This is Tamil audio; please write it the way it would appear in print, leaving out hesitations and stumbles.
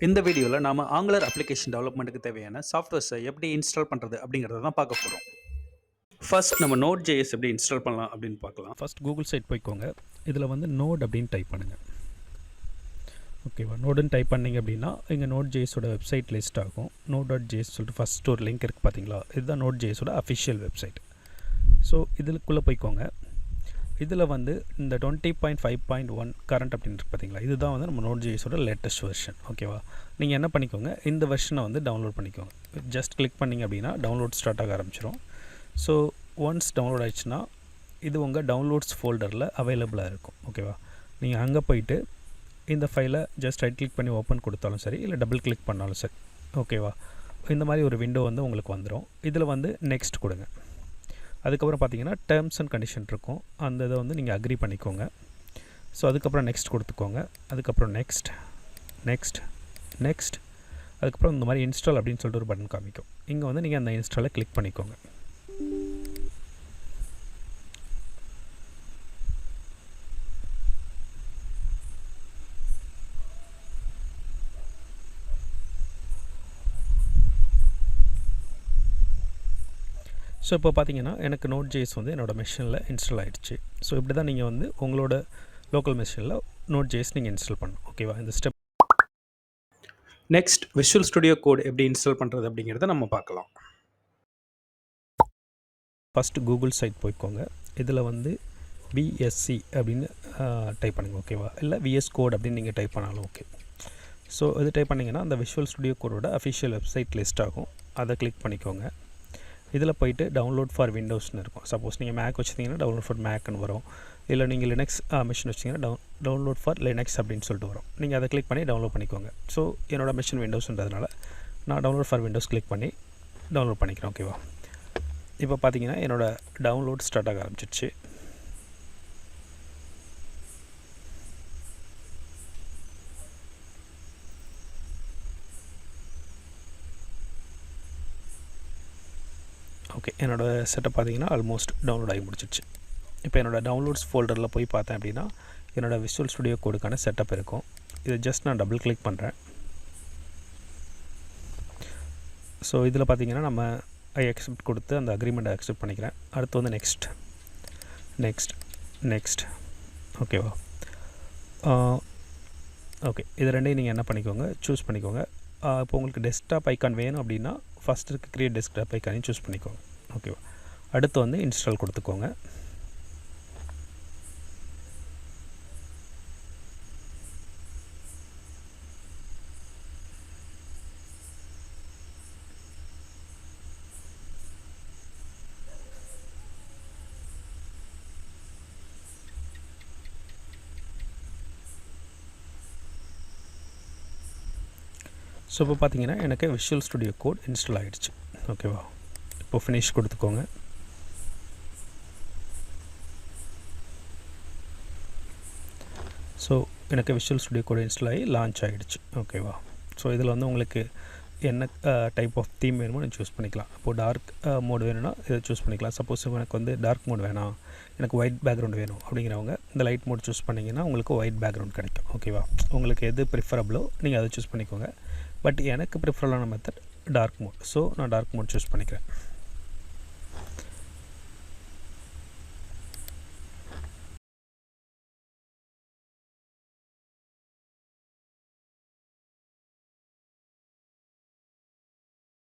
இந்த வீடியோவில் நாம் ஆங்குலர் அப்ளிகேஷன் டெவலப்மெண்ட்டுக்கு தேவையான சாஃப்ட்வேர்ஸை எப்படி இன்ஸ்டால் பண்ணுறது அப்படிங்கிறத தான் பார்க்க போகிறோம். ஃபர்ஸ்ட் நம்ம நோட் ஜேஎஸ் எப்படி இன்ஸ்டால் பண்ணலாம் அப்படின்னு பார்க்கலாம். ஃபஸ்ட் கூகுள் சைட் போய்க்கோங்க. இதில் வந்து நோட் அப்படின்னு டைப் பண்ணுங்கள். ஓகேவா, நோடுன்னு டைப் பண்ணிங்க அப்படின்னா இங்கே நோட் ஜேஎஸோட வெப்சைட் லிஸ்ட் ஆகும். node.js சொல்லிட்டு ஃபஸ்ட் ஒரு லிங்க் இருக்குது பார்த்தீங்களா, இதுதான் நோட் ஜேஎஸோட அஃபிஷியல் வெப்சைட். ஸோ இதுக்குள்ளே போய்க்கோங்க. இதில் வந்து இந்த 20.5.1 கரண்ட் அப்படின்னு இருக்குது பார்த்தீங்களா, இதுதான் வந்து நம்ம நோட் ஜேஎஸோட லேட்டஸ்ட் வெர்ஷன். ஓகேவா, நீங்கள் என்ன பண்ணிக்கோங்க, இந்த வெர்ஷனை வந்து டவுன்லோட் பண்ணிக்கோங்க. ஜஸ்ட் கிளிக் பண்ணிங்க அப்படின்னா டவுன்லோட் ஸ்டார்ட் ஆக ஆரம்பிச்சிடும். ஸோ ஒன்ஸ் டவுன்லோட் ஆகிடுச்சுன்னா இது உங்கள் டவுன்லோட்ஸ் ஃபோல்டரில் அவைலபிளாக இருக்கும். ஓகேவா, நீங்கள் அங்கே போயிட்டு இந்த ஃபைலை ஜஸ்ட் ரைட் கிளிக் பண்ணி ஓப்பன் கொடுத்தாலும் சரி, இல்லை டபுள் கிளிக் பண்ணாலும் சரி. ஓகேவா, இந்த மாதிரி ஒரு விண்டோ வந்து உங்களுக்கு வந்துடும். இதில் வந்து நெக்ஸ்ட் கொடுங்க. அதுக்கப்புறம் பார்த்தீங்கன்னா டேர்ம்ஸ் அண்ட் கண்டிஷன் இருக்கும், அந்த இதை வந்து நீங்கள் அக்ரி பண்ணிக்கோங்க. ஸோ அதுக்கப்புறம் நெக்ஸ்ட் கொடுத்துக்கோங்க. அதுக்கப்புறம் நெக்ஸ்ட் நெக்ஸ்ட் நெக்ஸ்ட் அதுக்கப்புறம் இந்த மாதிரி இன்ஸ்டால் அப்படின்னு சொல்லிட்டு ஒரு பட்டன் காமிக்கும். இங்கே வந்து நீங்கள் அந்த இன்ஸ்டாலை கிளிக் பண்ணிக்கோங்க. ஸோ இப்போ பார்த்தீங்கன்னா எனக்கு நோட் ஜேஎஸ் வந்து என்னோடய மெஷினில் இன்ஸ்டால் ஆகிடுச்சு. ஸோ இப்படி தான் நீங்கள் வந்து உங்களோட லோக்கல் மெஷினில் நோட் ஜேஎஸ் நீங்கள் இன்ஸ்டால் பண்ணணும். ஓகேவா, இந்த step. Next visual studio code எப்படி இன்ஸ்டால் பண்ணுறது அப்படிங்கிறத நம்ம பார்க்கலாம். ஃபஸ்ட்டு கூகுள் சைட் போய்க்கோங்க. இதில் வந்து விஎஸ்சி அப்படின்னு டைப் பண்ணுங்கள். ஓகேவா, இல்லை விஎஸ் கோட் அப்படின்னு நீங்கள் டைப் பண்ணாலும் ஓகே. ஸோ இது டைப் பண்ணிங்கன்னா அந்த விஷுவல் ஸ்டுடியோ கோடோட அஃபிஷியல் வெப்சைட் லிஸ்ட் ஆகும், அதை கிளிக் பண்ணிக்கோங்க. இதில் போய்ட்டு டவுன்லோட் ஃபார் விண்டோஸ்னு இருக்கும். சப்போஸ் நீங்கள் மேக் வச்சுருந்தீங்கன்னா டவுன்லோட் ஃபார் மேக்னு வரும், இல்லை நீங்கள் லினக்ஸ் மிஷின் வச்சிங்கன்னா டவுன்லோட் ஃபார் லினக்ஸ் அப்படின்னு சொல்லிட்டு வரும். நீங்கள் அதை கிளிக் பண்ணி டவுன்லோட் பண்ணிக்கோங்க. ஸோ என்னோடய மிஷின் விண்டோஸ்ன்றதுனால நான் டவுன்லோட் ஃபார் விண்டோஸ் கிளிக் பண்ணி டவுன்லோட் பண்ணிக்கிறேன். ஓகேவா, இப்போ பார்த்தீங்கன்னா என்னோடய டவுன்லோட் ஸ்டார்ட் ஆக ஆரம்பிச்சிடுச்சு. ஓகே, என்னோடய செட்டப் பார்த்தீங்கன்னா ஆல்மோஸ்ட் டவுன்லோட் ஆகி முடிச்சிடுச்சு. இப்போ என்னோடய டவுன்லோட்ஸ் ஃபோல்டரில் போய் பார்த்தேன் அப்படின்னா என்னோடய விஷுவல் ஸ்டுடியோ கோடுக்கான செட்டப் இருக்கும். இதை ஜஸ்ட் நான் டபுள் கிளிக் பண்ணுறேன். ஸோ இதில் பார்த்தீங்கன்னா நம்ம ஐ அக்செப்ட் கொடுத்து அந்த அக்ரிமெண்ட்டை அக்செப்ட் பண்ணிக்கிறேன். அடுத்து வந்து நெக்ஸ்ட் நெக்ஸ்ட் நெக்ஸ்ட். ஓகேவா, ஓகே, இது ரெண்டையும் நீங்கள் என்ன பண்ணிக்கோங்க, சூஸ் பண்ணிக்கோங்க. இப்போ உங்களுக்கு டெஸ்க்டாப் ஐக்கான் வேணும் அப்படின்னா ஃபஸ்ட் இருக்க கிரியேட் டெஸ்க்டாப் ஐக்கானையும் சூஸ் பண்ணிக்கோங்க. ஓகேவா, அடுத்து வந்து இன்ஸ்டால் கொடுத்துக்கோங்க. ஸோ இப்போ பார்த்தீங்கன்னா எனக்கு விஷுவல் ஸ்டுடியோ கோட் இன்ஸ்டால் ஆகிடுச்சு. ஓகேவா, இப்போ ஃபினிஷ் கொடுத்துக்கோங்க. ஸோ எனக்கு விஷுவல் ஸ்டுடியோ கோட் இன்ஸ்டால் ஆகி லான்ச் ஆகிடுச்சு. ஓகேவா, ஸோ இதில் வந்து உங்களுக்கு என்ன டைப் ஆஃப் தீம் வேணுமோ நீங்கள் சூஸ் பண்ணிக்கலாம். இப்போது டார்க் மோட் வேணும்னா இதை சூஸ் பண்ணிக்கலாம். சப்போஸ் எனக்கு வந்து டார்க் மோட் வேணாம், எனக்கு ஒயிட் பேக்ரவுண்ட் வேணும் அப்படிங்கிறவங்க இந்த லைட் மோட் சூஸ் பண்ணிங்கன்னா உங்களுக்கு ஒயிட் பேக்ரவுண்ட் கிடைக்கும். ஓகேவா, உங்களுக்கு எது ப்ரிஃபரபிளோ நீங்கள் அதை சூஸ் பண்ணிக்கோங்க. பட் எனக்கு ப்ரிஃபரபிளான மெத்தட் டார்க் மோட். ஸோ நான் டார்க் மோட் சூஸ் பண்ணிக்கிறேன்.